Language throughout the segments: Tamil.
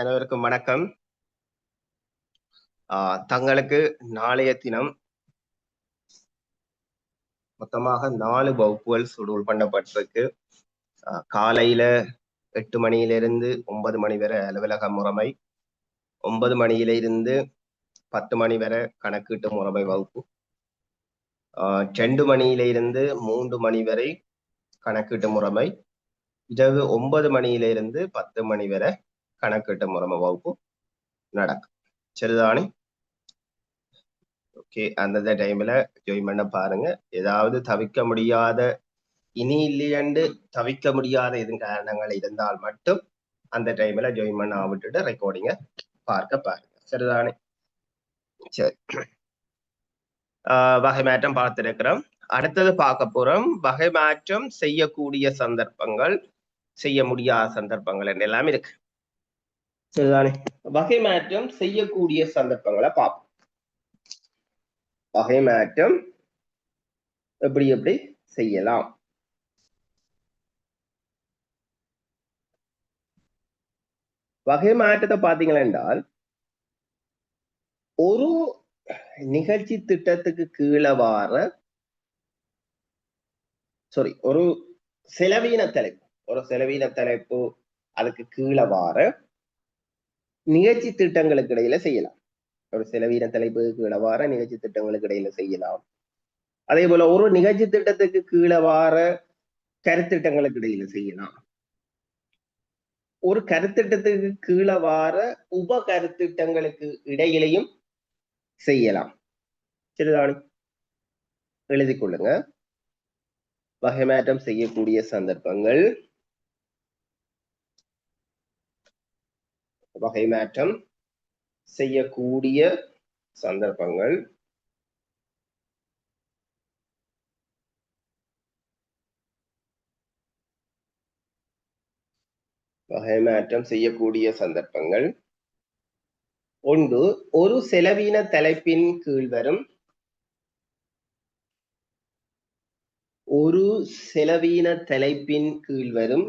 அனைவருக்கும் வணக்கம். தங்களுக்கு நாளைய தினம் மொத்தமாக 4 வகுப்புகள் ஷெட்யூல் பண்ணப்பட்டிருக்கு. காலையில 8 மணியிலிருந்து 9 மணி வரை அலுவலக முறைமை, 9 மணியிலிருந்து 10 மணி வரை கணக்கீட்டு முறைமை வகுப்பு, 2 மணியிலிருந்து 3 மணி வரை கணக்கீட்டு முறைமை, இரவு 9 மணியிலிருந்து 10 மணி வரை கணக்கீட்டு முறைமை வகுப்பு நடக்கும். சரிதானே? ஓகே, அந்த டைம்ல ஜாயின் பண்ண பாருங்க. ஏதாவது தவிர்க்க முடியாத இனி இல்லையண்டு தவிர்க்க முடியாத எதுவும் காரணங்கள் இருந்தால் மட்டும் அந்த டைம்ல ஜாயின் பண்ண விட்டுட்டு ரெக்கார்டிங்க பார்க்க பாருங்க. சரிதானே? சரி, வகை மாற்றம் பார்த்திருக்கிறோம். அடுத்தது பார்க்க போறோம் வகை மாற்றம் செய்யக்கூடிய சந்தர்ப்பங்கள், செய்ய முடியாத சந்தர்ப்பங்கள் எல்லாம் இருக்கு. சரிதானே? வகை மாற்றம் செய்யக்கூடிய சந்தர்ப்பங்களை பார்ப்போம். வகை மாற்றம் எப்படி எப்படி செய்யலாம். வகை மாற்றத்தை பார்த்தீங்களா என்றால், ஒரு நிகழ்ச்சி திட்டத்துக்கு கீழே வார ஒரு செலவீன தலைப்பு அதுக்கு கீழே வார நிகழ்ச்சி திட்டங்களுக்கு இடையில செய்யலாம். ஒரு செலவீன தலைப்புக்கு கீழே வார நிகழ்ச்சி திட்டங்களுக்கு இடையில செய்யலாம். அதே போல ஒரு நிகழ்ச்சி திட்டத்துக்கு கீழே வார கருத்திட்டங்களுக்கு இடையில செய்யலாம். ஒரு கருத்திட்டத்துக்கு கீழே வார உப கருத்திட்டங்களுக்கு இடையிலையும் செய்யலாம். சரிதானே? எழுதி கொள்ளுங்க. வகை மாற்றம் செய்யக்கூடிய சந்தர்ப்பங்கள், வகை மாற்றம் செய்யக்கூடிய சந்தர்ப்பங்கள், வகை மாற்றம் செய்யக்கூடிய சந்தர்ப்பங்கள். ஒன்று, ஒரு செலவீன தலைப்பின் கீழ் வரும் ஒரு செலவீன தலைப்பின் கீழ் வரும்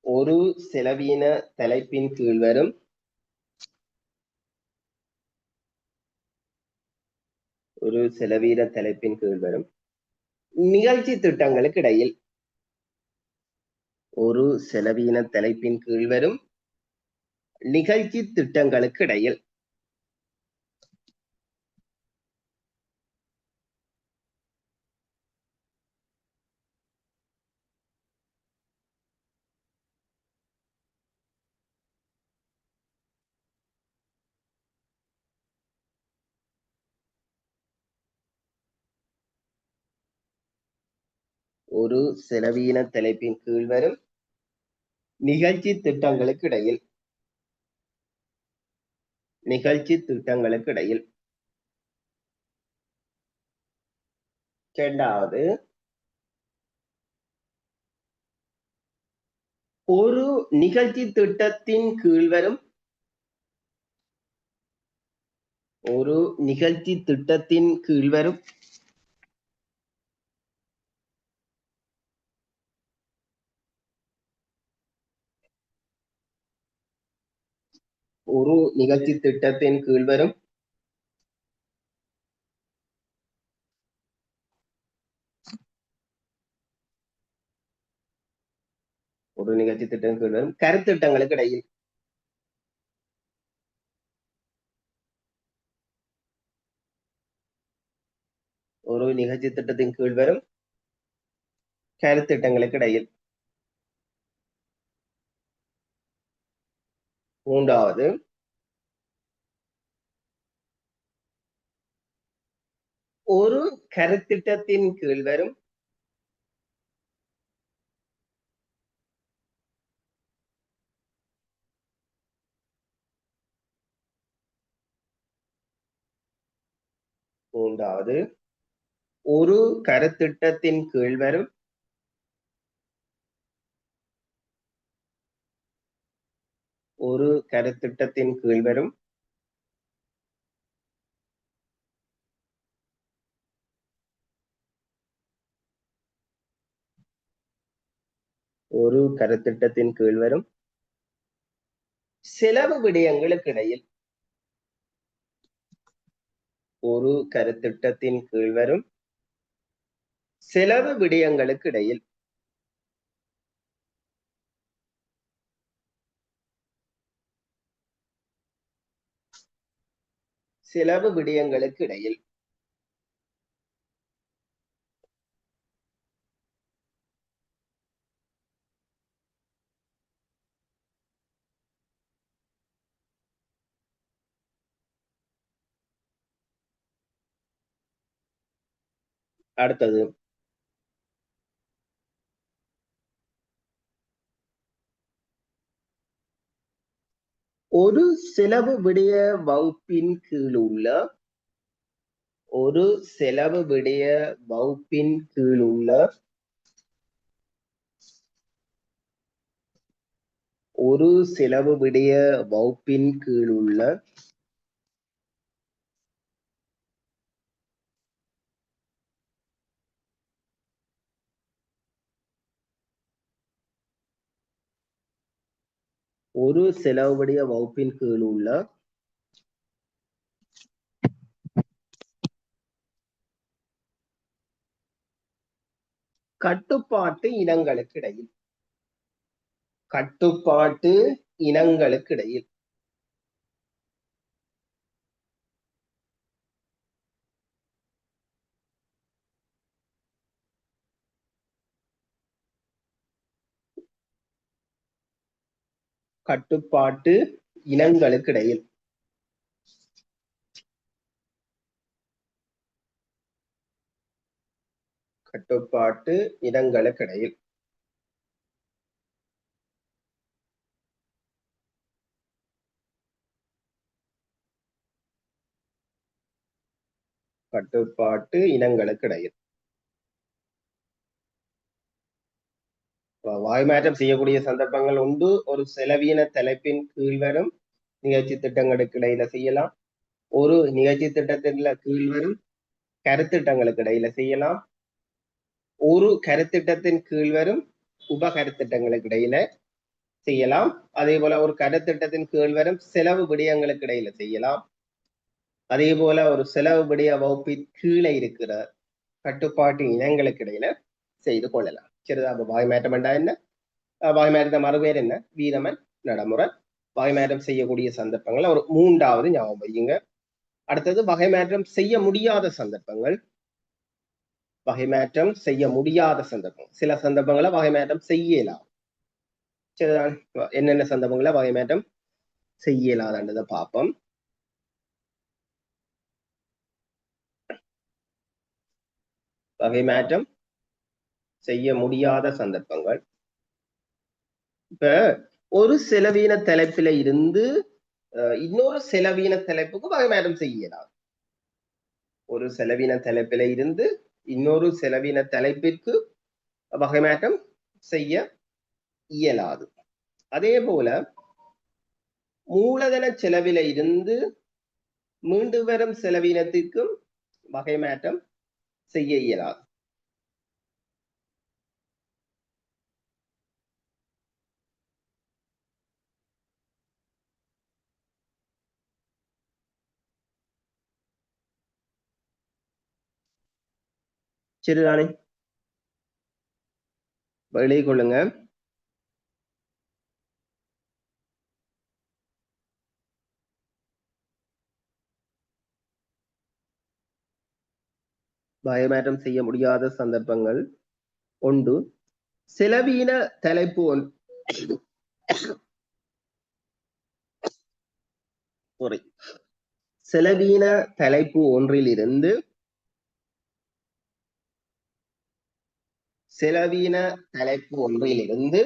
ஒரு செலவீன தலைப்பின் கீழ் வரும் ஒரு செலவீன தலைப்பின் கீழ் வரும் நிகழ்ச்சி திட்டங்களுக்கு இடையில், ஒரு செலவீன தலைப்பின் கீழ் வரும் நிகழ்ச்சி திட்டங்களுக்கு இடையில் ஒரு செலவீன தலைப்பின் கீழ் வரும் நிகழ்ச்சி திட்டங்களுக்கு இடையில் நிகழ்ச்சி திட்டங்களுக்கு இடையில். இரண்டாவது, ஒரு நிகழ்ச்சி திட்டத்தின் கீழ் வரும் ஒரு நிகழ்ச்சி திட்டத்தின் கீழ் வரும் ஒரு நிகழ்ச்சி திட்டத்தின் கீழ் வரும் ஒரு நிகழ்ச்சி திட்டத்தின் கீழ் வரும் கருத்திட்டங்களுக்கு இடையில். ஒரு நிகழ்ச்சி திட்டத்தின் கீழ் வரும் கருத்திட்டங்களுக்கு இடையில். மூன்றாவது, ஒரு கருத்திட்டத்தின் கீழ் வரும் மூன்றாவது, ஒரு கருத்திட்டத்தின் கீழ் வரும் ஒரு கருத்திட்டத்தின் கீழ் வரும் ஒரு கருத்திட்டத்தின் கீழ் வரும் செலவு விடயங்களுக்கு இடையில் ஒரு கருத்திட்டத்தின் கீழ் வரும் செலவு விடயங்களுக்கு இடையில் செலவு விடயங்களுக்கு இடையில் அடுத்தது ஒரு செலவு விடய வகுப்பின் கீழ் உள்ள ஒரு செலவு விடய வகுப்பின் கீழ் உள்ள ஒரு செலவு விடய வகுப்பின் கீழ் உள்ள ஒரு செலவு விடய வகுப்பின் கீழ் உள்ள கட்டுப்பாட்டு இனங்களுக்கு இடையில் கட்டுப்பாட்டு இனங்களுக்கு இடையில் கட்டுப்பாட்டு இனங்களுக்கு இடையில் கட்டுப்பாட்டு இனங்களுக்கு இடையில் கட்டுப்பாட்டு இனங்களுக்கு இடையில் வாய்மாற்றம் செய்யக்கூடிய சந்தர்ப்பங்கள் உண்டு. ஒரு செலவின தலைப்பின் கீழ் வரும் நிகழ்ச்சி திட்டங்களுக்கு இடையில செய்யலாம். ஒரு நிகழ்ச்சி திட்டத்தின் கீழ் வரும் கருத்திட்டங்களுக்கு இடையில செய்யலாம். ஒரு கருத்திட்டத்தின் கீழ் வரும் உப கருத்திட்டங்களுக்கு இடையில செய்யலாம். அதே போல ஒரு கருத்திட்டத்தின் கீழ் வரும் செலவு விடயங்களுக்கு இடையில செய்யலாம். அதே போல ஒரு செலவு விடய வகுப்பின் கீழே இருக்கிற கட்டுப்பாட்டு இனங்களுக்கு இடையில செய்து கொள்ளலாம். சரிதா? அப்ப வாய்மாற்றம் என்றா என்ன? வாய்மாற்ற மறுபேர் என்ன? வீரமன் நடைமுறை. வாய்மாற்றம் செய்யக்கூடிய சந்தர்ப்பங்கள் ஒரு மூன்றாவது ஞாபகம் வையுங்க. அடுத்தது வகைமாற்றம் செய்ய முடியாத சந்தர்ப்பங்கள். வகைமாற்றம் செய்ய முடியாத சந்தர்ப்பம். சில சந்தர்ப்பங்களை வகைமாற்றம் செய்யலாம். சரிதான்? என்னென்ன சந்தர்ப்பங்களை வகைமாற்றம் செய்யலாதன்றதை பார்ப்போம். வகைமாற்றம் செய்ய முடியாத சந்தர்ப்பங்கள். இப்ப ஒரு செலவீன தலைப்பில இருந்து இன்னொரு செலவீன தலைப்புக்கு வகைமாற்றம் செய்யலாம். ஒரு செலவின தலைப்பில இருந்து இன்னொரு செலவின தலைப்பிற்கு வகைமாற்றம் செய்ய இயலாது. அதே போல மூலதன செலவில இருந்து மீண்டு வரும் செலவினத்திற்கும் வகைமாற்றம் செய்ய இயலாது. சரிதானே? எழுதி கொள்ளுங்க. வகைமாற்றம் செய்ய முடியாத சந்தர்ப்பங்கள் ஒன்று செலவீன தலைப்பு செலவீன தலைப்பு ஒன்றில் இருந்து செலவீன தலைப்பு ஒன்றில் இருந்து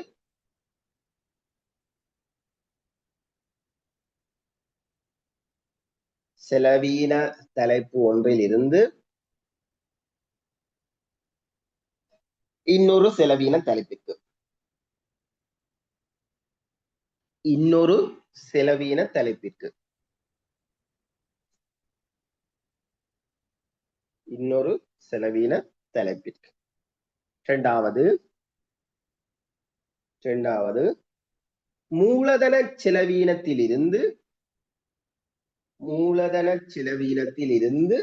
செலவீன தலைப்பு ஒன்றில் இருந்து இன்னொரு செலவீன தலைப்பிற்கு இன்னொரு செலவீன தலைப்பிற்கு இன்னொரு செலவீன தலைப்பிற்கு. இரண்டாவது இரண்டாவது மூலதன செலவீனத்திலிருந்து மூலதன செலவீனத்திலிருந்து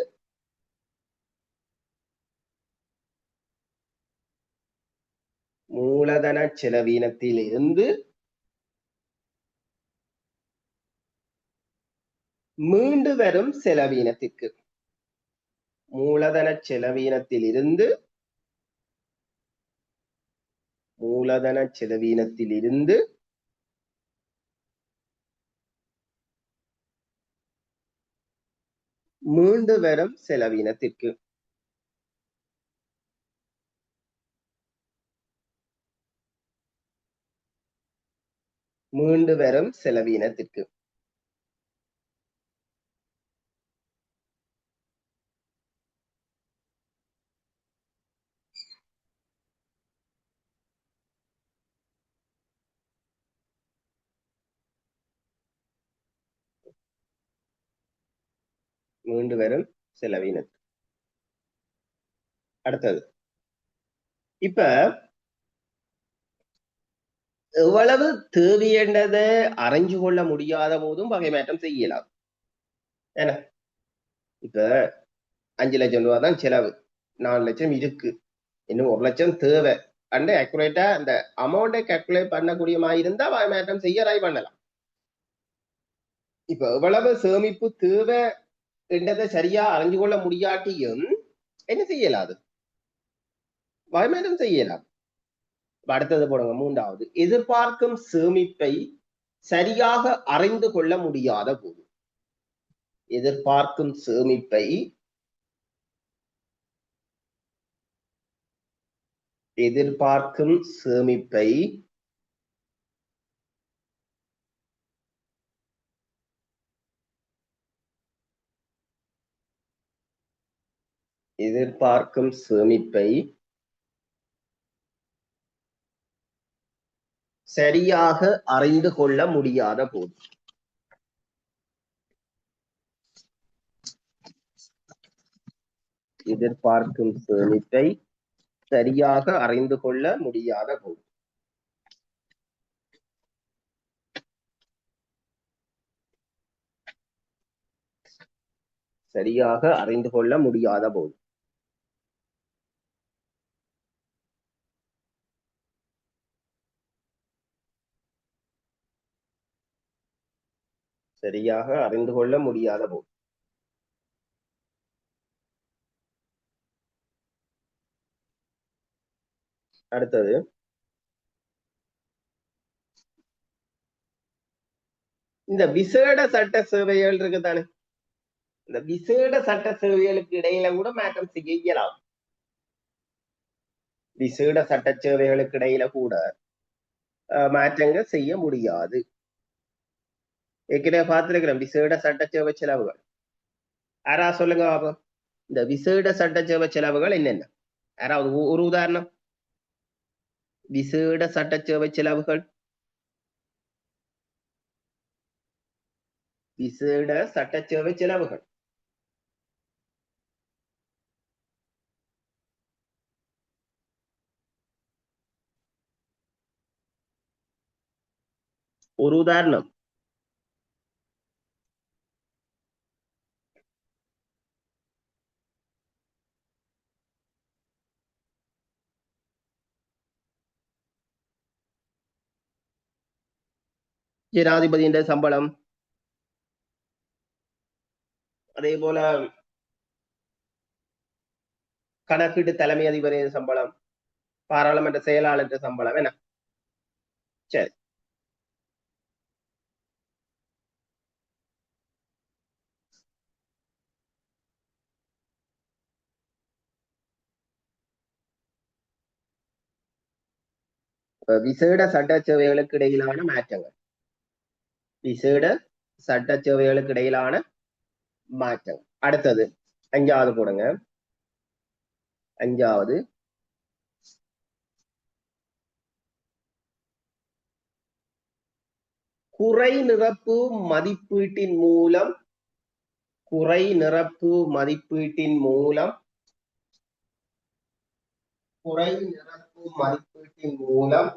மூலதன செலவீனத்திலிருந்து மீண்டு வரும் செலவீனத்திற்கு மூலதன செலவீனத்திலிருந்து மூலதன செலவீனத்திலிருந்து மீண்டு வரும் செலவீனத்திற்கு மீண்டு வரும் செலவீனத்திற்கு மீண்டு வரும் செலவீனத்திற்கு. அடுத்தது இப்ப எவ்வளவு தேவையன்றதை அறிஞ்சு கொள்ள முடியாத போதும் வகை மாற்றம் செய்யலாம். ஏன்னா இப்ப 5 லட்சம் ரூபாய் தான் செலவு, 4 லட்சம் இருக்கு, இன்னும் 1 லட்சம் தேவை அண்ட் அக்குரேட்டா அந்த அமௌண்ட்டை கால்குலேட் பண்ணக்கூடிய மாதிரி இருந்தா வகை மாற்றம் செய்ய ட்ரை பண்ணலாம். இப்ப எவ்வளவு சேமிப்பு தேவை என்றதை சரியா அறிஞ்சு கொள்ள முடியாட்டியும் என்ன செய்யலாது, வகை மாற்றம் செய்யலாம். அடுத்தது போடுங்க, மூன்றாவது எதிர்பார்க்கும் சேமிப்பை சரியாக அறிந்து கொள்ள முடியாத போது. எதிர்பார்க்கும் சேமிப்பை எதிர்பார்க்கும் சேமிப்பை எதிர்பார்க்கும் சேமிப்பை சரியாக அறிந்து கொள்ள முடியாத போது. எதிர்பார்க்கும் சேமிப்பை சரியாக அறிந்து கொள்ள முடியாத போது. சரியாக அறிந்து கொள்ள முடியாத போது. சரியாக அறிந்து கொள்ள முடியாத போது. அடுத்தது இந்த விசேட சட்ட சேவைகள் இருக்குதானே, இந்த விசேட சட்ட சேவைகளுக்கு இடையில கூட மாற்றம் செய்யலாம். விசேட சட்ட சேவைகளுக்கு இடையில கூட மாற்றங்கள் செய்ய முடியாது. ஏற்கனவே பார்த்திருக்கிறோம் விசேட சட்ட சேவை செலவுகள். யாரா சொல்லுங்க பாப்போம், இந்த விசேட சட்ட சேவை செலவுகள் என்னென்ன? யாராவது ஒரு உதாரணம். விசேட சட்ட சேவை செலவுகள், விசேட சட்ட சேவை செலவுகள் ஒரு உதாரணம். ஜனாதிபதியின் சம்பளம், அதே போல கணக்கீட்டு தலைமை அதிபரின் சம்பளம், பாராளுமன்ற செயலாளர் சம்பளம் என்ன. சரி, விசேட சட்ட சேவைகளுக்கு இடையிலான மாற்றங்கள். விசேட சட்ட சேவைகளுக்கு இடையிலான மாற்றம். அடுத்தது 5வது போடுங்க. 5வது குறை நிரப்பு மதிப்பீட்டின் மூலம், குறை நிரப்பு மதிப்பீட்டின் மூலம், குறை நிரப்பு மதிப்பீட்டின் மூலம்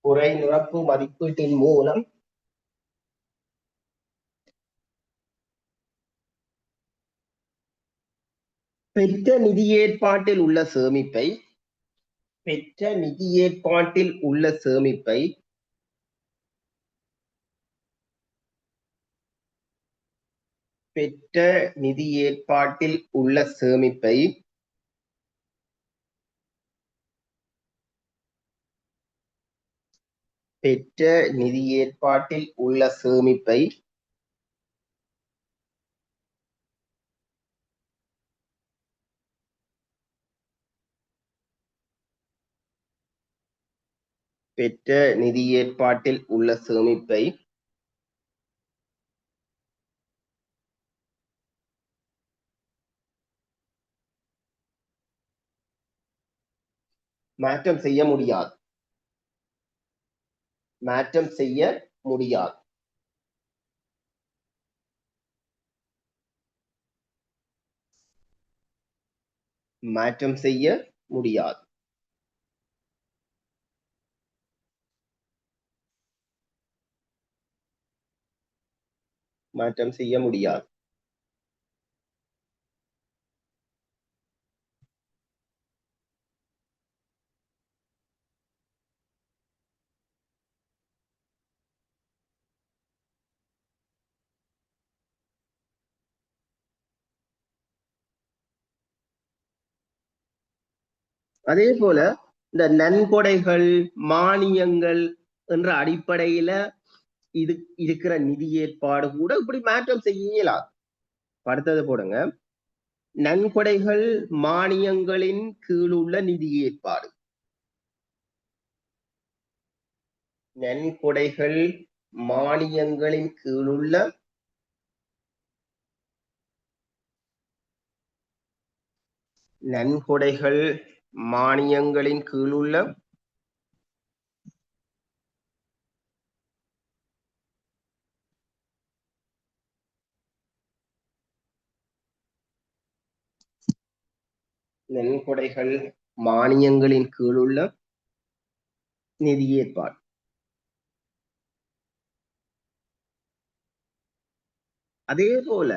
குறை நிரப்பு மதிப்பீட்டின் மூலம் பெற்ற நிதி ஏற்பாட்டில் உள்ள சேமிப்பை பெற்ற நிதி ஏற்பாட்டில் உள்ள சேமிப்பை பெற்ற நிதி ஏற்பாட்டில் உள்ள சேமிப்பை பெற்ற நிதி ஏற்பாட்டில் உள்ள சேமிப்பை பெற்ற நிதி ஏற்பாட்டில் உள்ள சேமிப்பை மாற்றம் செய்ய முடியாது மாற்றம் செய்ய முடியாது மாற்றம் செய்ய முடியாது மாற்றம் செய்ய முடியாது அதே போல இந்த நன்கொடைகள் மானியங்கள் என்ற அடிப்படையில இது இருக்கிற நிதி ஏற்பாடு கூட இப்படி மாற்றம் செய்ய இயலாது. அடுத்தது போடுங்க, நன்கொடைகள் மானியங்களின் கீழ் உள்ள நிதி ஏற்பாடு. நன்கொடைகள் மானியங்களின் கீழுள்ள நன்கொடைகள் மானியங்களின் கீழுள்ள நன்கொடைகள் மானியங்களின் கீழுள்ள நிதி ஏற்பாடு. அதே போல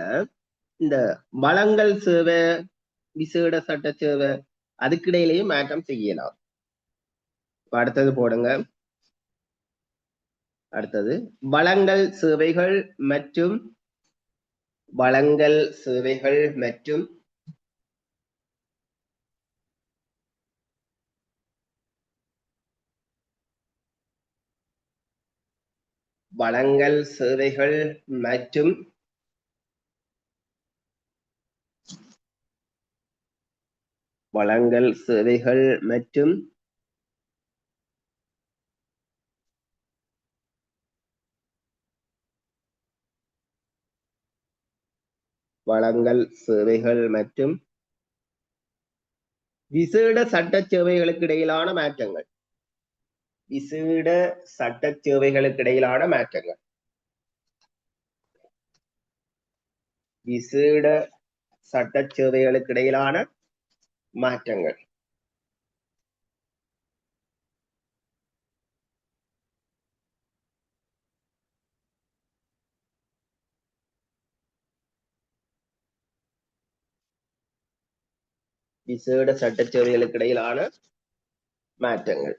இந்த வளங்கள் சேவை விசேட சட்ட சேவை அதுக்கிடையிலேயும் மாற்றம் செய்யலாம். அடுத்தது போடுங்க, அடுத்தது வளங்கள் சேவைகள் மற்றும் வளங்கள் சேவைகள் மற்றும் வளங்கள் சேவைகள் மற்றும் வளங்கள் சேவைகள் மற்றும் வளங்கள் சேவைகள் மற்றும் விசேட சட்ட சேவைகளுக்கு இடையிலான மாற்றங்கள். விசேட சட்ட சேவைகளுக்கு இடையிலான மாற்றங்கள். விசேட சட்ட சேவைகளுக்கு இடையிலான மாற்றங்கள். விசேட சட்ட சேவைகளுக்கு இடையிலான மாற்றங்கள்.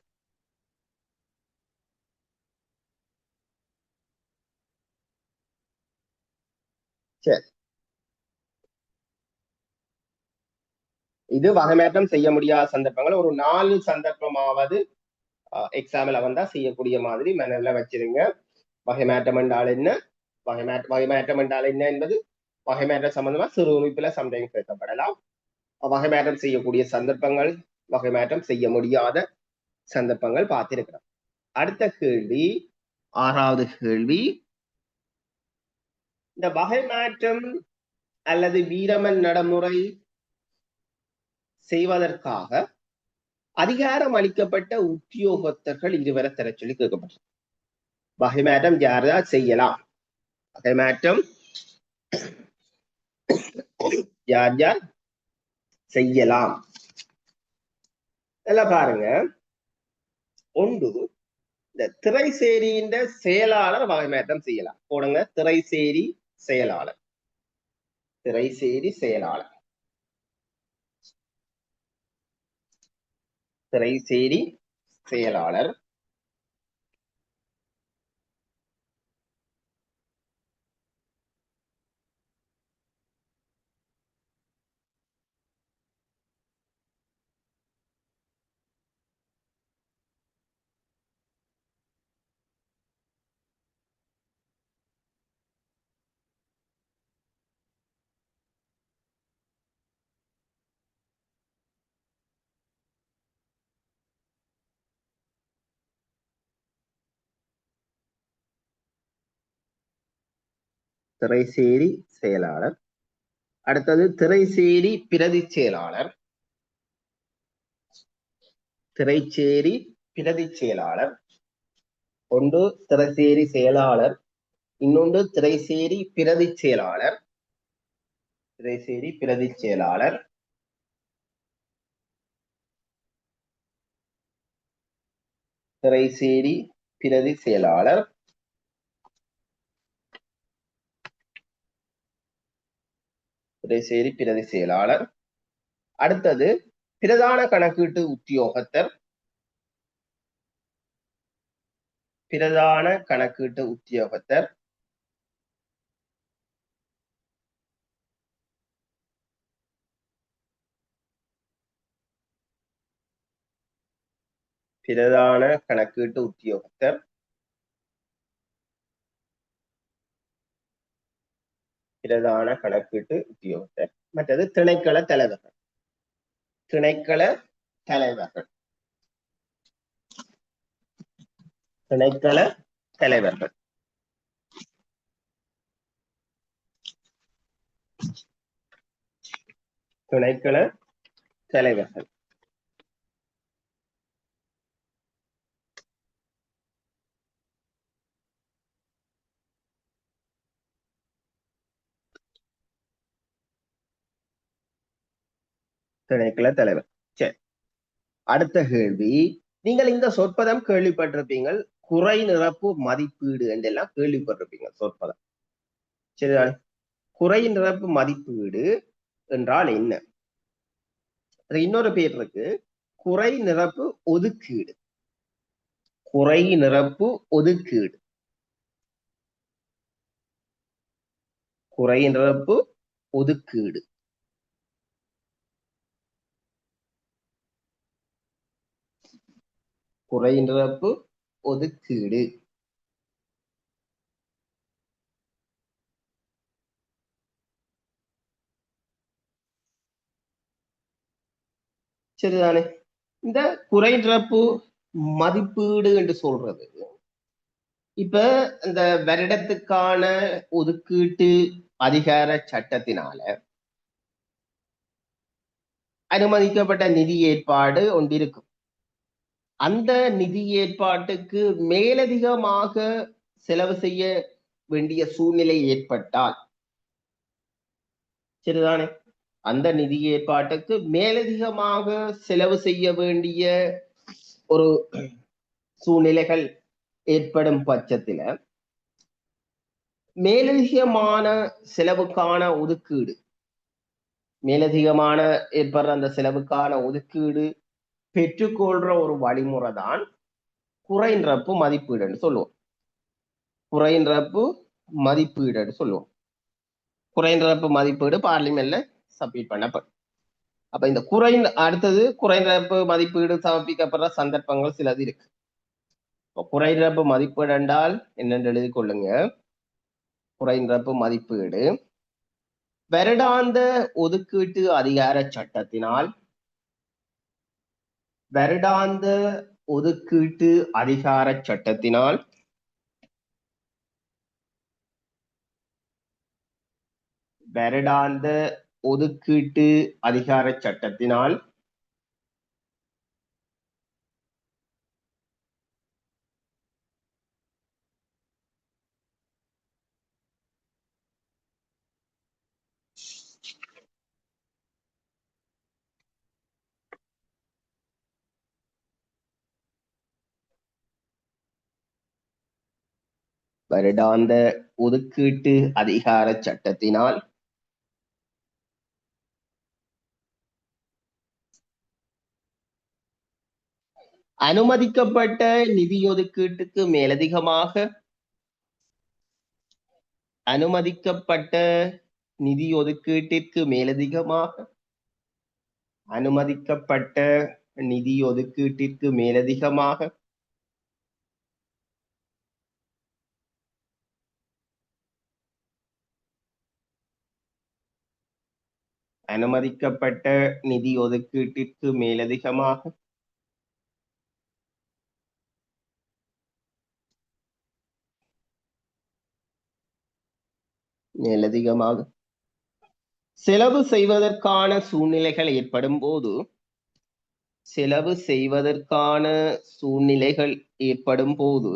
சரி, இது வகைமாற்றம் செய்ய முடியாத சந்தர்ப்பங்கள். ஒரு 4 சந்தர்ப்பமாவது எக்ஸாம்பிள் வந்தா செய்யக்கூடிய மாதிரி மனதில் வச்சிருங்க. வகைமாற்றம் என்றால் என்ன, வகைமாற்றம் என்றால் என்ன என்பது வகைமாற்றம் சம்பந்தமா சிறு உறுப்பில் சம்டைம்ஸ் கேட்கப்படலாம். வகைமாற்றம் செய்யக்கூடிய சந்தர்ப்பங்கள், வகைமாற்றம் செய்ய முடியாத சந்தர்ப்பங்கள் பார்த்திருக்கிறோம். அடுத்த கேள்வி, 6வது கேள்வி, இந்த வகைமாற்றம் அல்லது வீரமன் நடைமுறை செய்வதற்காக அதிகாரம் அளிக்கப்பட்ட உத்தியோகத்தர்கள் இருவரை தர சொல்லி கேட்கப்பட்டது. வகைமாற்றம் யாரா செய்யலாம்? வகைமாற்றம் யார் யார் செய்யலாம்? எல்லாம் பாருங்க. ஒன்று, இந்த திரைசேரியின் செயலாளர் வகை மாற்றம் செய்யலாம். போடுங்க, திரைசேரி செயலாளர். திரைசேரி செயலாளர். திரைசேரி செயலாளர். திரைசேரி செயலாளர். அடுத்தது திரைசேரி பிரதி செயலாளர். திரைச்சேரி பிரதி செயலாளர். ஒன்று திரைசேரி செயலாளர், இன்னொன்று திரைசேரி பிரதி செயலாளர். திரைசேரி பிரதி செயலாளர். திரைசேரி பிரதி செயலாளர். திரைசேரி பிரதி செயலாளர். அடுத்தது பிரதான கணக்கீட்டு உத்தியோகத்தர். பிரதான கணக்கீட்டு உத்தியோகத்தர். பிரதான கணக்கீட்டு உத்தியோகத்தர். பிரதான கணக்கீட்டு உத்தியோகத்தர். மற்றது திணைக்கள தலைவர்கள். திணைக்கள தலைவர்கள். திணைக்கள தலைவர்கள். திணைக்கள தலைவர்கள். திணைக்கள தலைவர். சரி, அடுத்த கேள்வி. நீங்கள் இந்த சொற்பதம் கேள்விப்பட்டிருப்பீங்கள், குறை நிரப்பு மதிப்பீடு என்றெல்லாம் கேள்விப்பட்டிருப்பீங்க சொற்பதம். சரிதான். குறை நிரப்பு மதிப்பீடு என்றால் என்ன? இன்னொரு பேர் இருக்கு, குறை நிரப்பு ஒதுக்கீடு. குறை நிரப்பு ஒதுக்கீடு. குறை நிரப்பு ஒதுக்கீடு. குறை நிரப்பு ஒதுக்கீடு. சரிதானே. இந்த குறை நிரப்பு மதிப்பீடு என்று சொல்றது, இப்ப இந்த வருடத்துக்கான ஒதுக்கீட்டு அதிகார சட்டத்தினால அனுமதிக்கப்பட்ட நிதி ஏற்பாடு ஒன்றிருக்கும். அந்த நிதி ஏற்பாட்டுக்கு மேலதிகமாக செலவு செய்ய வேண்டிய சூழ்நிலை ஏற்பட்டால், சரிதானே, அந்த நிதி ஏற்பாட்டுக்கு மேலதிகமாக செலவு செய்ய வேண்டிய ஒரு சூழ்நிலைகள் ஏற்படும் பட்சத்துல மேலதிகமான செலவுக்கான ஒதுக்கீடு, மேலதிகமான ஏற்படுற அந்த செலவுக்கான ஒதுக்கீடு பெற்றுக்கொள்ற ஒரு வழிமுறை தான் குறை நிரப்பு மதிப்பீடுன்னு சொல்லுவோம். குறை நிரப்பு மதிப்பீடுன்னு சொல்லுவோம். குறை நிரப்பு மதிப்பீடு பார்லிமெண்ட்ல சப்மிட் பண்ணப்படும். அப்ப இந்த அடுத்தது குறை நிரப்பு மதிப்பீடு சமர்ப்பிக்கப்படுற சந்தர்ப்பங்கள் சிலது இருக்கு. குறை நிரப்பு மதிப்பீடு என்றால் என்னென்று எழுதி கொள்ளுங்க. குறை நிரப்பு மதிப்பீடு வருடாந்த ஒதுக்கீட்டு அதிகார சட்டத்தினால், வருடாந்த ஒதுக்கீட்டு அதிகார சட்டத்தினால் வருடாந்த ஒதுக்கீட்டு அதிகார சட்டத்தினால் வருடாந்த ஒதுக்கீட்டு அதிகார சட்டத்தினால் அனுமதிக்கப்பட்ட நிதி ஒதுக்கீட்டுக்கு மேலதிகமாக அனுமதிக்கப்பட்ட நிதி ஒதுக்கீட்டிற்கு மேலதிகமாக அனுமதிக்கப்பட்ட நிதி ஒதுக்கீட்டிற்கு மேலதிகமாக அனுமதிக்கப்பட்ட நிதி ஒதுக்கீட்டிற்கு மேலதிகமாக மேலதிகமாக செலவு செய்வதற்கான சூழ்நிலைகள் ஏற்படும் போது செலவு செய்வதற்கான சூழ்நிலைகள் ஏற்படும் போது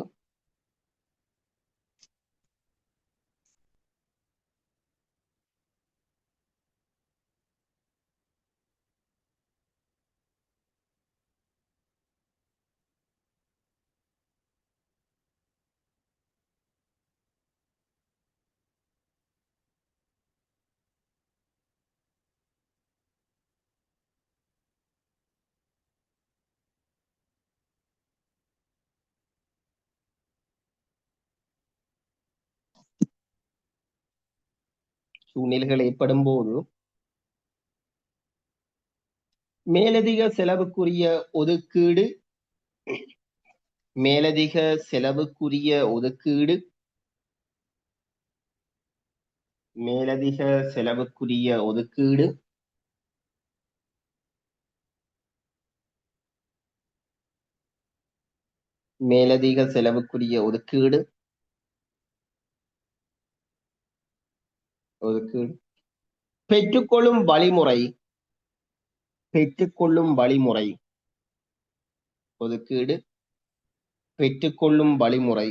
சூழ்நிலைகள் ஏற்படும் போது மேலதிக செலவுக்குரிய ஒதுக்கீடு மேலதிக செலவுக்குரிய ஒதுக்கீடு மேலதிக செலவுக்குரிய ஒதுக்கீடு மேலதிக செலவுக்குரிய ஒதுக்கீடு ஒதுக்கீடு பெற்றுக்கொள்ளும் வழிமுறை பெற்றுக்கொள்ளும் வழிமுறை ஒதுக்கீடு பெற்றுக்கொள்ளும் வழிமுறை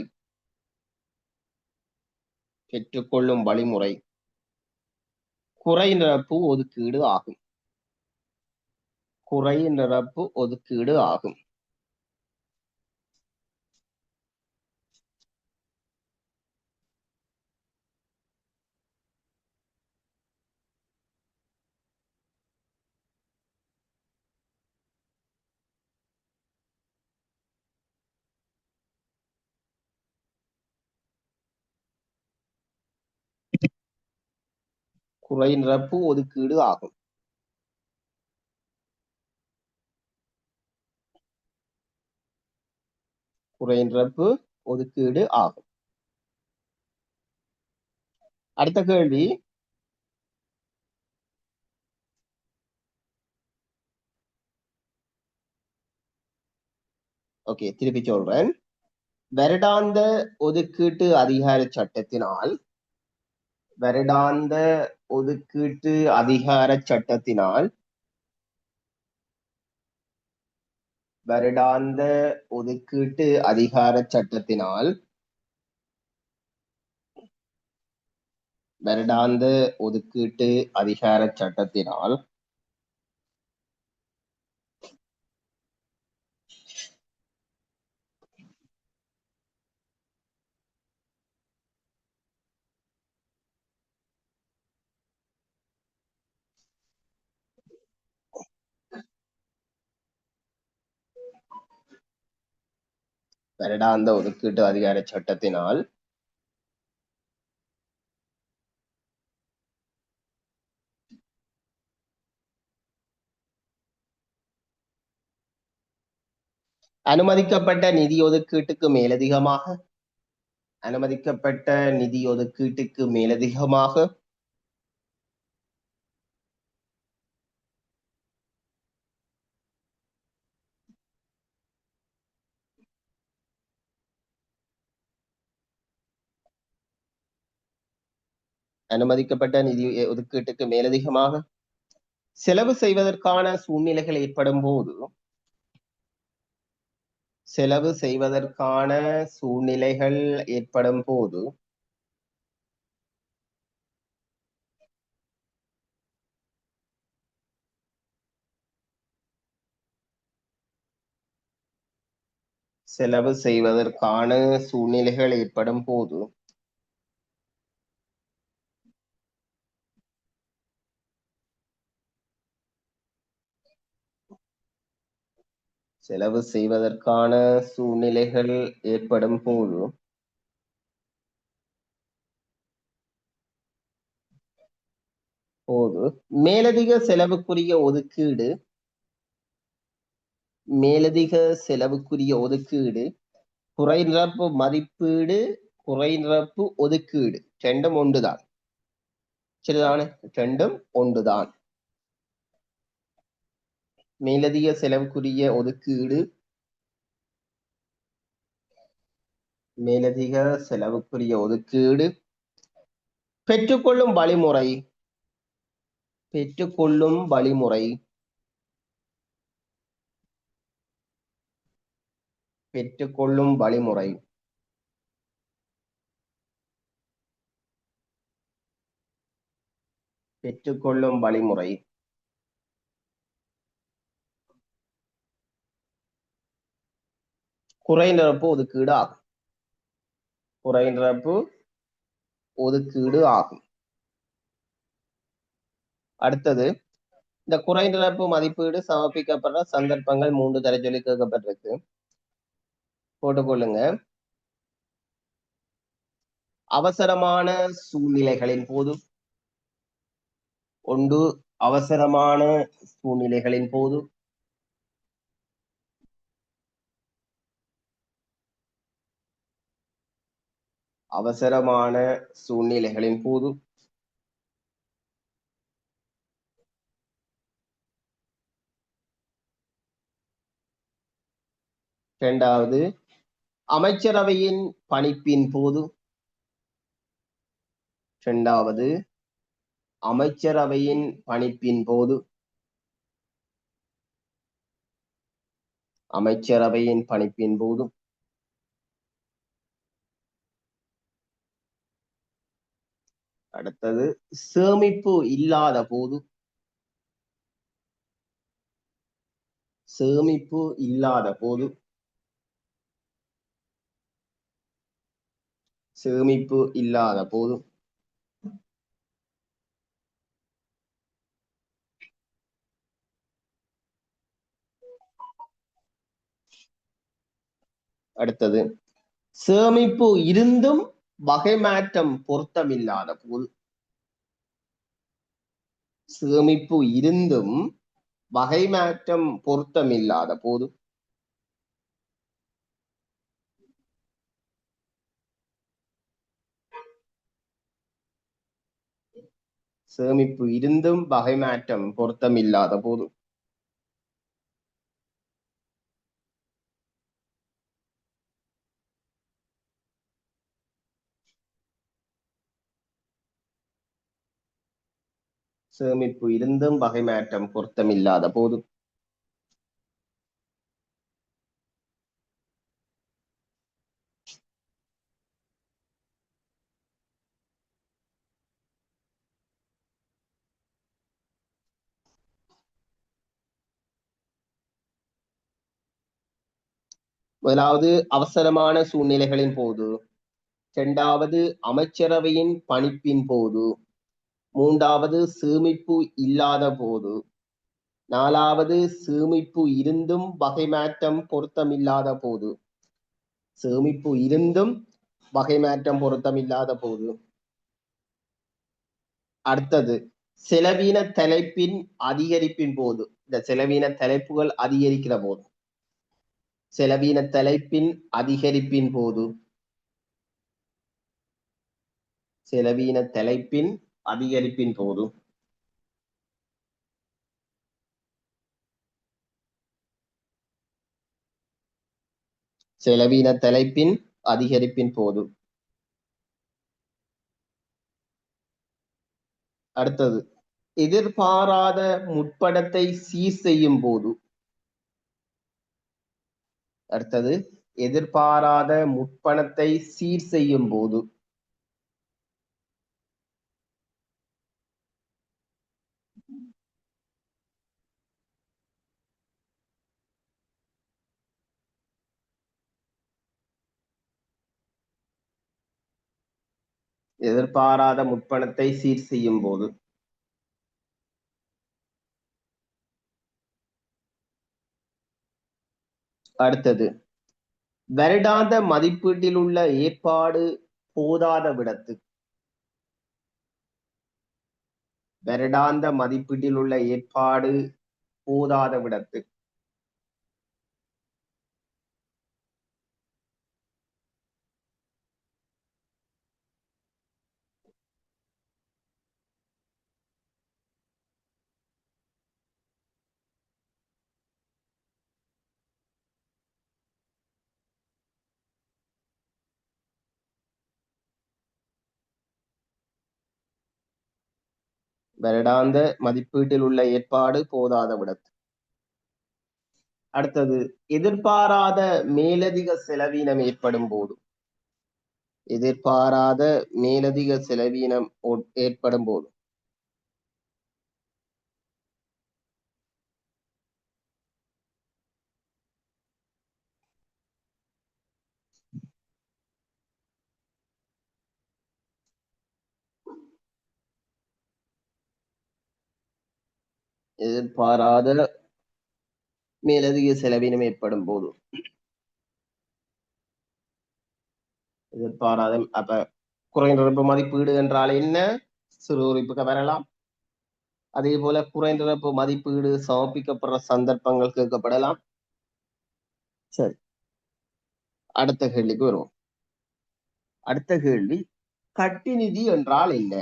பெற்றுக்கொள்ளும் வழிமுறை குறை நிரப்பு ஒதுக்கீடு ஆகும் குறை நிரப்பு ஒதுக்கீடு ஆகும் குறை நிரப்பு ஒதுக்கீடு ஆகும் குறை நிரப்பு ஒதுக்கீடு ஆகும் அடுத்த கேள்வி ஓகே திருப்பி சொல்றேன் வருடாந்த ஒதுக்கீட்டு அதிகார சட்டத்தினால் வருடாந்த ஒதுக்கீட்டு அதிகார சட்டத்தினால் வருடாந்த ஒதுக்கீட்டு அதிகார சட்டத்தினால் வருடாந்த ஒதுக்கீட்டு அதிகார சட்டத்தினால் வருடாந்த ஒதுக்கீட்டு அதிகார சட்டத்தினால் அனுமதிக்கப்பட்ட நிதி ஒதுக்கீட்டுக்கு மேலதிகமாக அனுமதிக்கப்பட்ட நிதி ஒதுக்கீட்டுக்கு மேலதிகமாக அனுமதிக்கப்பட்ட நிதி ஒதுக்கீட்டுக்கு மேலதிகமாக செலவு செய்வதற்கான சூழ்நிலைகள் ஏற்படும் போது செலவு செய்வதற்கான சூழ்நிலைகள் ஏற்படும் போது செலவு செய்வதற்கான சூழ்நிலைகள் ஏற்படும் போது செலவு செய்வதற்கான சூழ்நிலைகள் ஏற்படும் போது மேலதிக செலவுக்குரிய ஒதுக்கீடு மேலதிக செலவுக்குரிய ஒதுக்கீடு குறைநிரப்பு மதிப்பீடு குறைநிரப்பு ஒதுக்கீடு ரெண்டும் ஒன்றுதான். சரிதானே? ரெண்டும் ஒன்றுதான். மேலதிக செலவுக்குரிய ஒதுக்கீடு மேலதிக செலவுக்குரிய ஒதுக்கீடு பெற்றுக்கொள்ளும் வழிமுறை பெற்றுக்கொள்ளும் வழிமுறை பெற்றுக்கொள்ளும் வழிமுறை பெற்றுக்கொள்ளும் வழிமுறை குறைநிரப்பு ஒதுக்கீடு ஆகும். குறைநிரப்பு ஒதுக்கீடு ஆகும். அடுத்தது, இந்த குறைநிரப்பு மதிப்பீடு சமர்ப்பிக்கப்படுற சந்தர்ப்பங்கள் 3 தர சொல்லி கேட்கப்பட்டிருக்கு. போட்டுக்கொள்ளுங்க. அவசரமான சூழ்நிலைகளின் போது, ஒன்று அவசரமான சூழ்நிலைகளின் போது, அவசரமான சூழ்நிலைகளின் போது இரண்டாவது அமைச்சரவையின் பணிப்பின் போது இரண்டாவது அமைச்சரவையின் பணிப்பின் போது அமைச்சரவையின் பணிப்பின் போது அடுத்தது சேமிப்பு இல்லாத போது சேமிப்பு இல்லாத போது சேமிப்பு இல்லாத போது அடுத்தது சேமிப்பு இருந்தும் வகை மாற்றம் பொருத்தமில்லாத போது சேமிப்பு இருந்தும் வகை மாற்றம் பொருத்தமில்லாத போது சேமிப்பு இருந்தும் வகை மாற்றம் பொருத்தமில்லாத போது சேமிப்பு இருந்தும் வகை மாற்றம் பொருத்தமில்லாத போது முதலாவது அவசரமான சூழ்நிலைகளின் போது, இரண்டாவது அமைச்சரவையின் பணிப்பின் போது, மூன்றாவது சேமிப்பு இல்லாத போது, நாலாவது சேமிப்பு இருந்தும் வகை மாற்றம் பொருத்தமில்லாத போது சேமிப்பு இருந்தும் வகை மாற்றம் பொருத்தமில்லாத போது அடுத்தது செலவீன தலைப்பின் அதிகரிப்பின் போது இந்த செலவீன தலைப்புகள் அதிகரிக்கிற போது செலவீன தலைப்பின் அதிகரிப்பின் போது செலவீன தலைப்பின் அதிகரிப்பின் போது செலவீன தலைப்பின் அதிகரிப்பின் போது அடுத்தது எதிர்பாராத முற்படத்தை சீர் செய்யும் போது அடுத்தது எதிர்பாராத முற்பணத்தை சீர் செய்யும் போது எதிர்பாராத முற்பணத்தை சீர் செய்யும் போது. அடுத்தது, வருடாந்த மதிப்பீட்டில் உள்ள ஏற்பாடு போதாத விடத்து. வருடாந்த மதிப்பீட்டில் உள்ள ஏற்பாடு போதாத விடத்து. வருடாந்த மதிப்பீட்டில் உள்ள ஏற்பாடு போதாத விடத்து. அடுத்தது, எதிர்பாராத மேலதிக செலவீனம் ஏற்படும் போது. எதிர்பாராத மேலதிக செலவீனம் ஏற்படும் போது. எதிர்பாராத மேலதிக செலவினம் ஏற்படும் போது. எதிர்பாராத அப்ப குறைநிரப்பு மதிப்பீடு என்றால் என்ன? சிறு குறிப்புக்கு வரலாம். அதே போல குறைநிரப்பு மதிப்பீடு சமர்ப்பிக்கப்படுற சந்தர்ப்பங்கள் கேட்கப்படலாம். சரி, அடுத்த கேள்விக்கு வருவோம். அடுத்த கேள்வி, கட்டி நிதி என்றால் என்ன?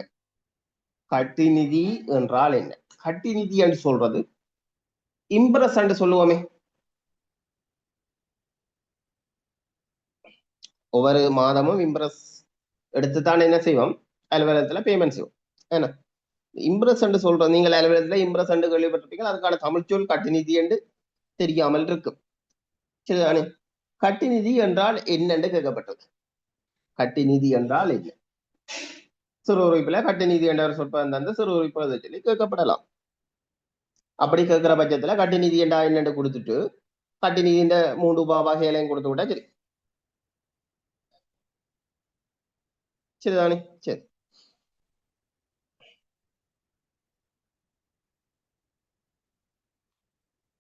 கட்டி நிதி என்றால் என்ன? கட்டி நிதி என்று சொல்றது இம்ப்ரஸ் என்று சொல்லுவோமே. ஒவ்வொரு மாதமும் இம்ப்ரஸ் எடுத்துத்தான் என்ன செய்வோம், அலுவலகத்துல பேமெண்ட் செய்வோம். என்ன இம்ப்ரஸ் என்று சொல்றோம்? நீங்கள் அலுவலகத்துல இம்ப்ரஸ் என்று கேள்விப்பட்டிருப்பீங்க. அதுக்கான தமிழ்ச்சொல் கட்டி நிதி என்று தெரியாமல் இருக்கும். சரிதானே? கட்டி நிதி என்றால் என்னென்று கேட்கப்பட்டது. கட்டி நிதி என்றால் என்ன? சிறு உறுப்பில கட்டி நிதி என்ற ஒரு சொற்பம் தந்து சிறு உறுப்பு சொல்லி கேட்கப்படலாம். அப்படி கேட்கிற பட்சத்துல கட்டி நிதி என்றா என்னென்று கொடுத்துட்டு கட்டி நிதியின் 3 வகைகளையும் கொடுத்து விட்டா சரி. சரிதானே? சரி,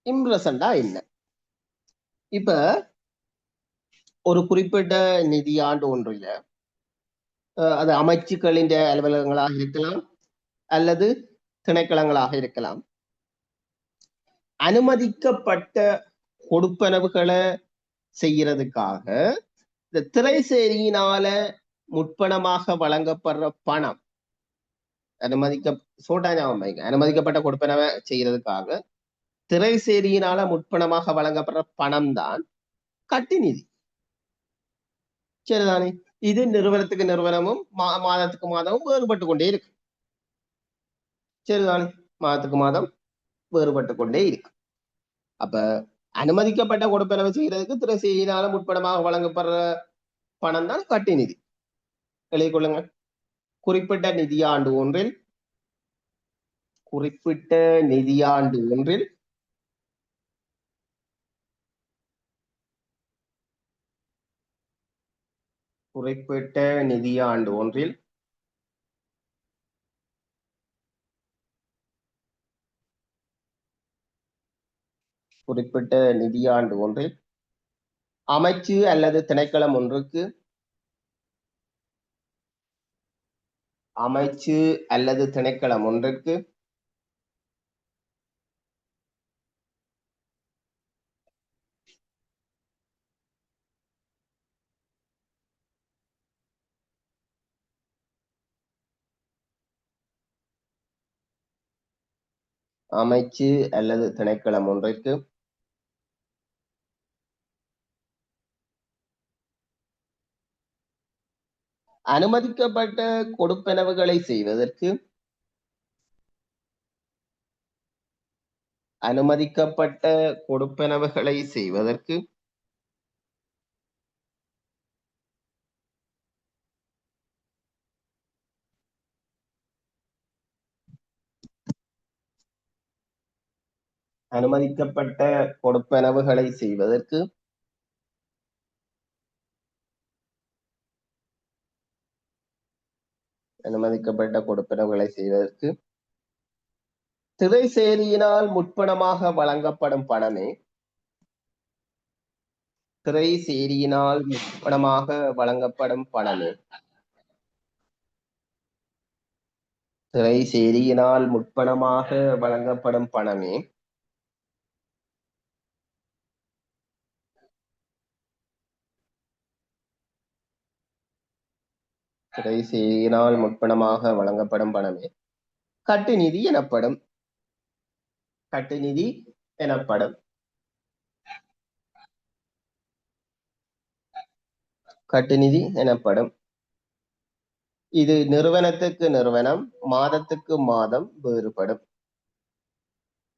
இம்ப்ரசண்டா என்ன? இப்ப ஒரு குறிப்பிட்ட நிதியாண்டு ஒன்றில அது அமைச்சுக்களின் அலுவலகங்களாக இருக்கலாம் அல்லது திணைக்களங்களாக இருக்கலாம். அனுமதிக்கப்பட்ட கொடுப்பனவுகளை செய்யறதுக்காக இந்த திரைசேரியினால முற்பணமாக வழங்கப்படுற பணம், அனுமதிக்கப்பட்ட கொடுப்பனவை செய்யறதுக்காக திரைசேரியினால முற்பணமாக வழங்கப்படுற பணம் தான் கட்டி நிதி. சரிதானே? இது நிறுவனத்துக்கு நிறுவனமும் மாதத்துக்கு மாதமும் வேறுபட்டு கொண்டே இருக்கு. சரிதானே? மாதத்துக்கு மாதம் வேறுபட்டு கொண்டே இருக்கு. அப்ப அனுமதிக்கப்பட்ட கொடுப்பனவு செய்யறதுக்கு திரைசேரியினால முற்பணமாக வழங்கப்படுற பணம் தான் கட்டி நிதி. எழுதிக் கொள்ளுங்க. குறிப்பிட்ட நிதியாண்டு ஒன்றில் குறிப்பிட்ட நிதியாண்டு ஒன்றில் குறிப்பிட்ட நிதியாண்டு ஒன்றில் குறிப்பிட்ட நிதியாண்டு ஒன்றில் அமைச்சு அல்லது திணைக்களம் ஒன்றுக்கு அமைச்சு அல்லது திணைக்களம் ஒன்றிற்கு அமைச்சு அல்லது திணைக்களம் ஒன்றிற்கு அனுமதிக்கப்பட்ட கொடுப்பனவுகளை செய்வதற்கு அனுமதிக்கப்பட்ட கொடுப்பனவுகளை செய்வதற்கு அனுமதிக்கப்பட்ட கொடுப்பனவுகளை செய்வதற்கு அனுமதிக்கப்பட்ட கொடுப்பனவுகளை செய்வதற்கு திரைசேரியினால் முற்பணமாக வழங்கப்படும் பணமே திரைசேரியினால் முற்பணமாக வழங்கப்படும் பணமே திரைசேரியினால் முற்பணமாக வழங்கப்படும் பணமே திரைசேரியினால் முற்பணமாக வழங்கப்படும் பணமே கட்டுநிதி எனப்படும். கட்டுநிதி எனப்படும். கட்டுநிதி எனப்படும். இது நிறுவனத்துக்கு நிறுவனம் மாதத்துக்கு மாதம் வேறுபடும்.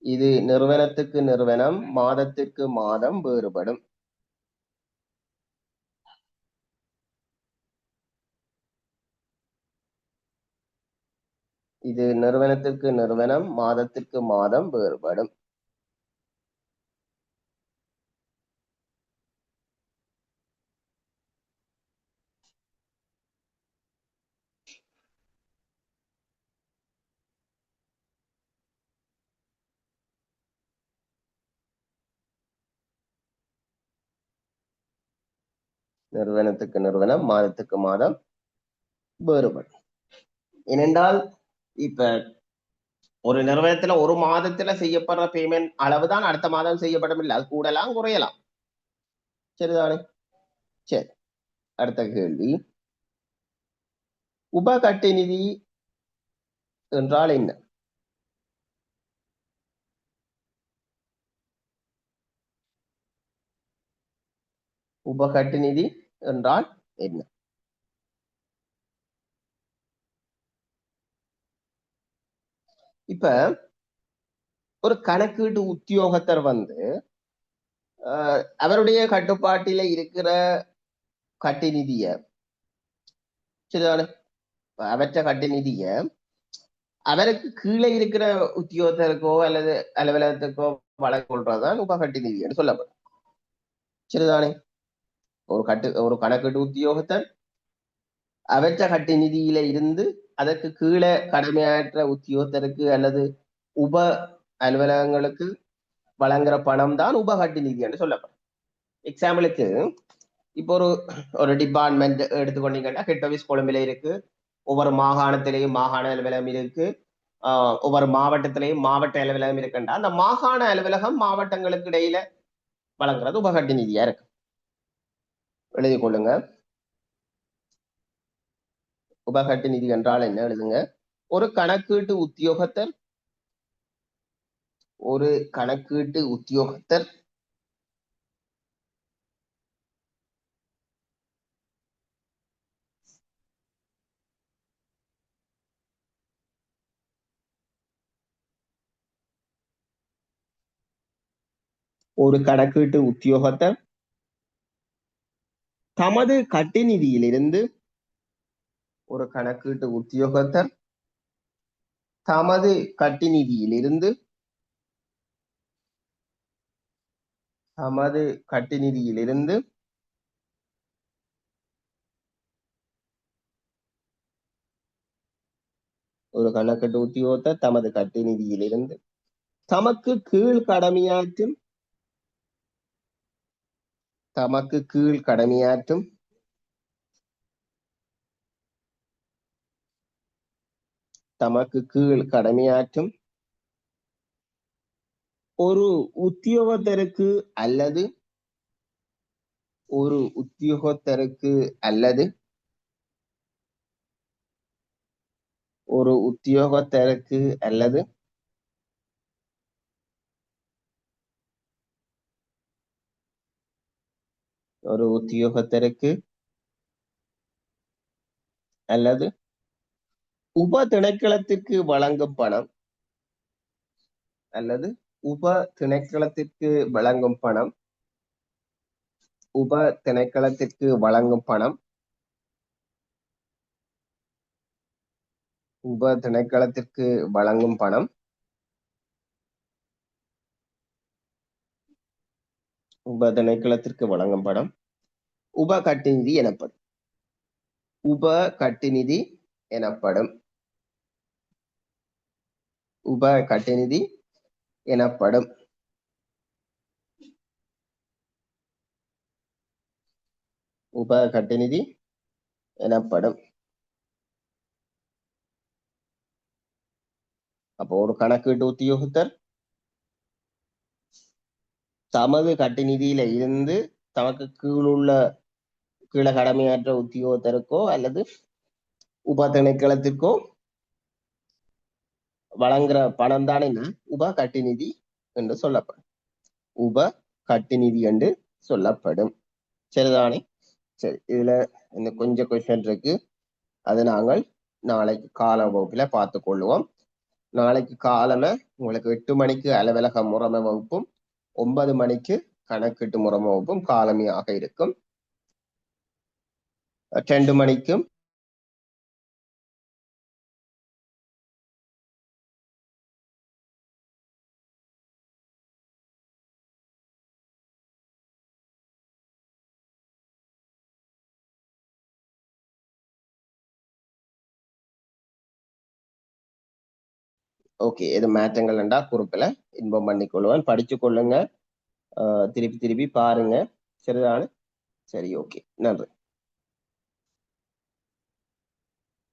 இது நிறுவனத்துக்கு நிறுவனம் மாதத்திற்கு மாதம் வேறுபடும். இது நிறுவனத்திற்கு நிறுவனம் மாதத்திற்கு மாதம் வேறுபடும். நிறுவனத்துக்கு நிறுவனம் மாதத்துக்கு மாதம் வேறுபடும். ஏனென்றால் இப்ப ஒரு நிறுவனத்துல ஒரு மாதத்துல செய்யப்படுற பேமெண்ட் அளவுதான் அடுத்த மாதம் செய்யப்படும் இல்லை. அது கூடலாம் குறையலாம். சரிதானே? சரி, அடுத்த கேள்வி. உபகட்டு நிதி என்றால் என்ன? உபகட்டு நிதி என்றால் என்ன? இப்ப ஒரு கணக்கீட்டு உத்தியோகத்தர் அவருடைய கட்டுப்பாட்டில இருக்கிற கட்டு நிதிய சரிதானே, அவற்ற கட்டு நிதிய அவருக்கு கீழே இருக்கிற உத்தியோகத்தருக்கோ அல்லது அலுவலகத்துக்கோ வழங்க கொள்றதுதான் உபகட்டு நிதி என்று சொல்லப்படும். சரிதானே? ஒரு கணக்கீட்டு உத்தியோகத்தர் அவற்ற கட்டு நிதியில இருந்து அதற்கு கீழே கடமையாற்ற உத்தியோகத்தருக்கு அல்லது உப அலுவலகங்களுக்கு வழங்குற பணம் தான் உபகட்டு நிதி என்று சொல்லப்படும். எக்ஸாம்பிளுக்கு இப்போ ஒரு டிபார்ட்மெண்ட் எடுத்துக்கொண்டீங்கன்னா ஹெட் ஆஃபீஸ் கொழும்பில இருக்கு. ஒவ்வொரு மாகாணத்திலையும் மாகாண அலுவலகம் இருக்கு. ஒவ்வொரு மாவட்டத்திலையும் மாவட்ட அலுவலகம் இருக்குண்டா அந்த மாகாண அலுவலகம் மாவட்டங்களுக்கு இடையில வழங்குறது உபகட்டு நிதியா இருக்கு. எழுதி கொள்ளுங்க. உபகட்டு நிதி என்றால் என்ன எழுதுங்க. ஒரு கணக்கீட்டு உத்தியோகத்தர் ஒரு கணக்கீட்டு உத்தியோகத்தர் ஒரு கணக்கீட்டு உத்தியோகத்தர் தமது கட்டு நிதியிலிருந்து ஒரு கணக்கீட்டு உத்தியோகத்தர் தமது கட்டு நிதியிலிருந்து தமது கட்டு நிதியிலிருந்து ஒரு கணக்கீட்டு உத்தியோகத்தர் தமது கட்டு நிதியிலிருந்து தமக்கு கீழ் கடமையாற்றும் தமக்கு கீழ் கடமையாற்றும் தமக்கு கீழ் கடமையாற்றும் ஒரு உத்தியோகத்தருக்கு அல்லது ஒரு உத்தியோகத்தருக்கு அல்லது ஒரு உத்தியோகத்தருக்கு அல்லது ஒரு உத்தியோகத்தருக்கு அல்லது உப திணைக்களத்திற்கு வழங்கும் பணம் அல்லது உப திணைக்களத்திற்கு வழங்கும் பணம் உப திணைக்களத்திற்கு வழங்கும் பணம் உப திணைக்களத்திற்கு வழங்கும் பணம் உப திணைக்களத்திற்கு வழங்கும் பணம் உப கட்டு நிதி எனப்படும். உப கட்டு நிதி எனப்படும். உப கட்டிநிதி எனப்படும். உப கட்டிநிதி எனப்படும். அப்போ ஒரு கணக்கீட்டு உத்தியோகத்தர் தமது கட்டிநிதியில இருந்து தமக்கு கீழே கடமையாற்ற உத்தியோகத்தருக்கோ அல்லது உப திணைக்களத்திற்கோ வழங்குற பணம் தானே உப கட்டிநிதி என்று சொல்லப்படும். உப கட்டிநிதி என்று சொல்லப்படும். சரிதானே? சரி, இதுல இந்த கொஞ்சம் கொஸ்டின் இருக்கு. அது நாங்கள் நாளைக்கு கால வகுப்புல பார்த்து கொள்ளுவோம். நாளைக்கு காலமே உங்களுக்கு 8 மணிக்கு அலுவலக முறைமை வகுப்பும் 9 மணிக்கு கணக்கீட்டு முறைமை வகுப்பும் காலமையாக இருக்கும். 2 மணிக்கும் ஓகே, எது மாற்றங்கள் என்றா குறிப்பில் இன்பம் பண்ணிக்கொள்வேன். படிச்சு கொள்ளுங்க, திருப்பி திருப்பி பாருங்க. சரிதானே? சரி, ஓகே, நன்றி.